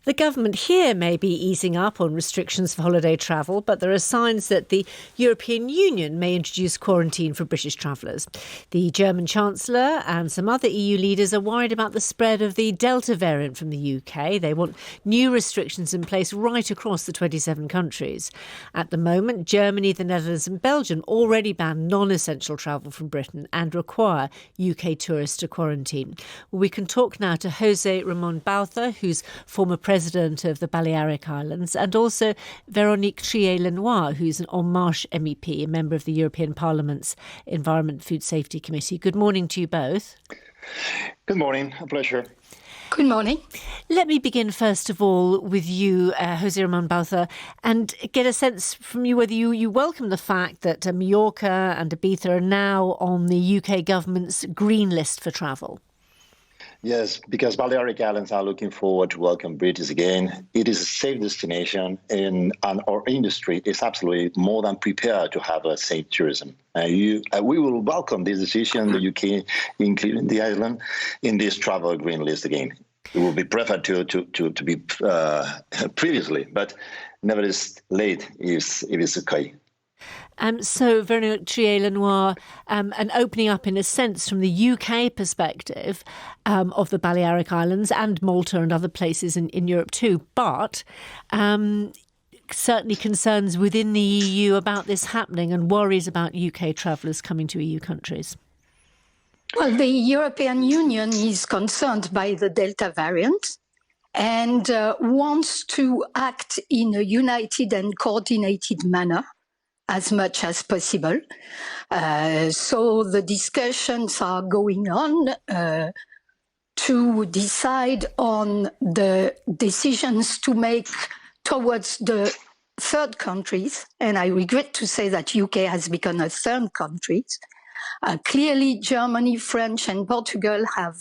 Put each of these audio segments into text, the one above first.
The government here may be easing up on restrictions for holiday travel, but there are signs that the European Union may introduce quarantine for British travellers. The German Chancellor and some other EU leaders are worried about the spread of the Delta variant from the UK. They want new restrictions in place right across the 27 countries. At the moment, Germany, the Netherlands and Belgium already ban non-essential travel from Britain and require UK tourists to quarantine. We can talk now to José Ramón Bauzá, who's former president of the Balearic Islands, and also Véronique Trier-Lenoir, who's an En Marche MEP, a member of the European Parliament's Environment Food Safety Committee. Good morning to you both. Good morning. A pleasure. Good morning. Let me begin, first of all, with you, José Ramón Bauzá, and get a sense from you whether you welcome the fact that Mallorca and Ibiza are now on the UK government's green list for travel. Yes, because Balearic Islands are looking forward to welcome British again. It is a safe destination, and our industry is absolutely more than prepared to have a safe tourism. We will welcome this decision, the UK, including the island, in this travel green list again. It will be preferred to be previously, but never is late if it is okay. So, Véronique Trier-Lenoir, an opening up in a sense from the UK perspective of the Balearic Islands and Malta and other places in Europe too, but certainly concerns within the EU about this happening and worries about UK travellers coming to EU countries. Well, the European Union is concerned by the Delta variant and wants to act in a united and coordinated manner as much as possible. So the discussions are going on to decide on the decisions to make towards the third countries. And I regret to say that UK has become a third country. Clearly, Germany, France and Portugal have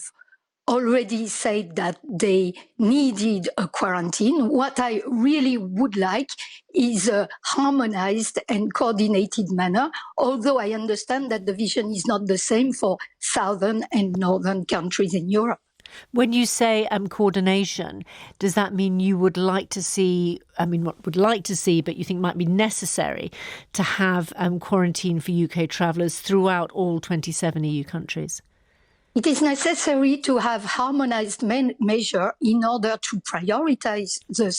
already said that they needed a quarantine. What I really would like is a harmonized and coordinated manner, although I understand that the vision is not the same for southern and northern countries in Europe. When you say coordination, does that mean you would like to see, but you think might be necessary to have quarantine for UK travellers throughout all 27 EU countries? It is necessary to have harmonized measure in order to prioritize the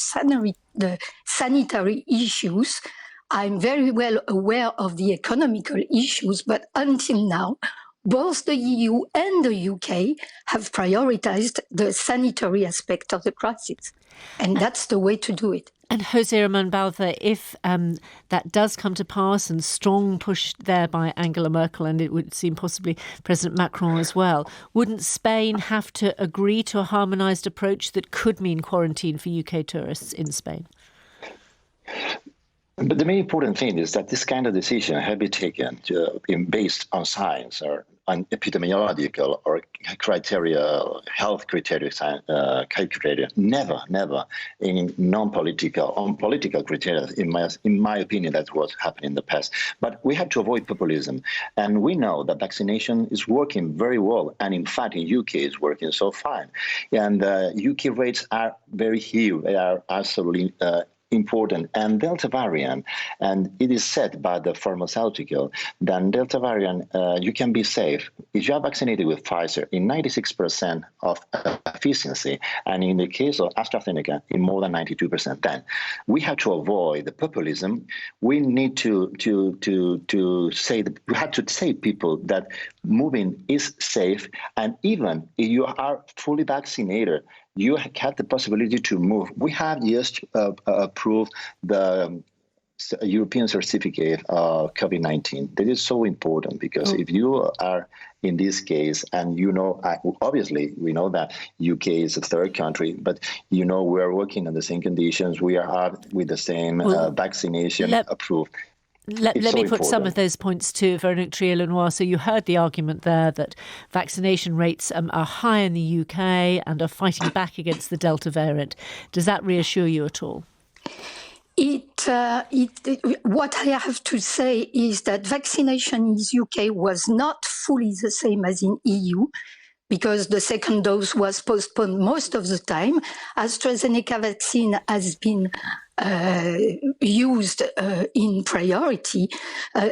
sanitary issues. I'm very well aware of the economical issues, but until now, both the EU and the UK have prioritized the sanitary aspect of the crisis. And that's the way to do it. And José Ramón Bauzá, if that does come to pass and strong push there by Angela Merkel and it would seem possibly President Macron as well, wouldn't Spain have to agree to a harmonised approach that could mean quarantine for UK tourists in Spain? But the main important thing is that this kind of decision has been taken based on science or on epidemiological or criteria, health criteria, never in non-political, on political criteria. In my opinion, that's what happened in the past. But we have to avoid populism, and we know that vaccination is working very well, and in fact, in UK, it's working so fine. And UK rates are very huge; they are absolutely important. And Delta variant, and it is said by the pharmaceutical that Delta variant, you can be safe if you are vaccinated with Pfizer in 96% of efficiency, and in the case of AstraZeneca, in more than 92%. Then we have to avoid the populism. We need to say that we have to say people that moving is safe, and even if you are fully vaccinated, you have the possibility to move. We have just approved the European certificate of COVID-19. That is so important because if you are in this case, and obviously we know that UK is a third country, but we are working on the same conditions. We are with the same vaccination approved. Let me put some of those points to Véronique Trier-Lenoir. So you heard the argument there that vaccination rates are high in the UK and are fighting back against the Delta variant. Does that reassure you at all? What I have to say is that vaccination in the UK was not fully the same as in EU. because the second dose was postponed most of the time. AstraZeneca vaccine has been used in priority.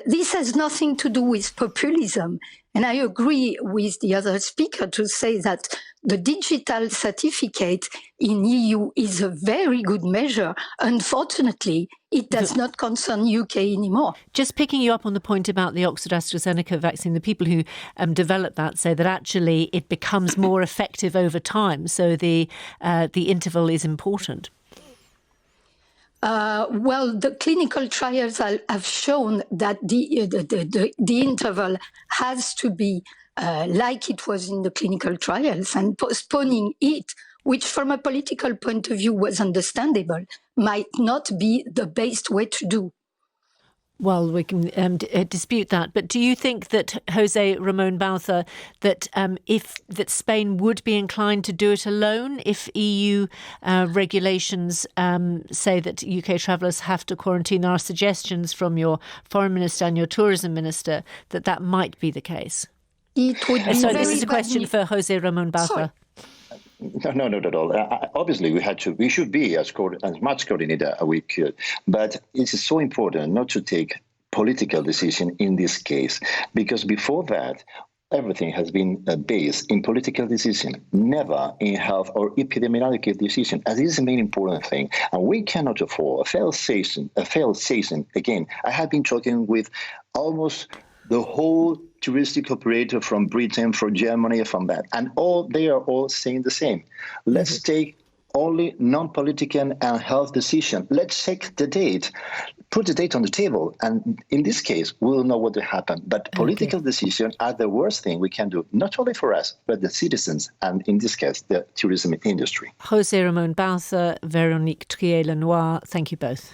This has nothing to do with populism. And I agree with the other speaker to say that the digital certificate in EU is a very good measure. Unfortunately, it does not concern UK anymore. Just picking you up on the point about the Oxford AstraZeneca vaccine, the people who develop that say that actually it becomes more effective over time. So the interval is important. Well, the clinical trials have shown that the interval has to be like it was in the clinical trials, and postponing it, which from a political point of view was understandable, might not be the best way to do. Well, we can dispute that, but do you think that, José Ramón Bauzá, that that Spain would be inclined to do it alone if EU regulations say that UK travellers have to quarantine? Our suggestions from your foreign minister and your tourism minister that might be the case. It would be so this is a question for José Ramón Bauzá. Sorry. No, not at all. Obviously, we should be as much coordinated as we could. But it is so important not to take political decision in this case, because before that, everything has been based in political decision, never in health or epidemiological decision. And this is the main important thing. And we cannot afford a failed season. Again, I have been talking with almost the whole touristic operator from Britain, from Germany, from that. And they are all saying the same. Let's take only non-political and health decision. Let's take the date, put the date on the table. And in this case, we'll know what will happen. But political decisions are the worst thing we can do, not only for us, but the citizens, and in this case, the tourism industry. José Ramón Bauzá, Véronique Trier-Lenoir, thank you both.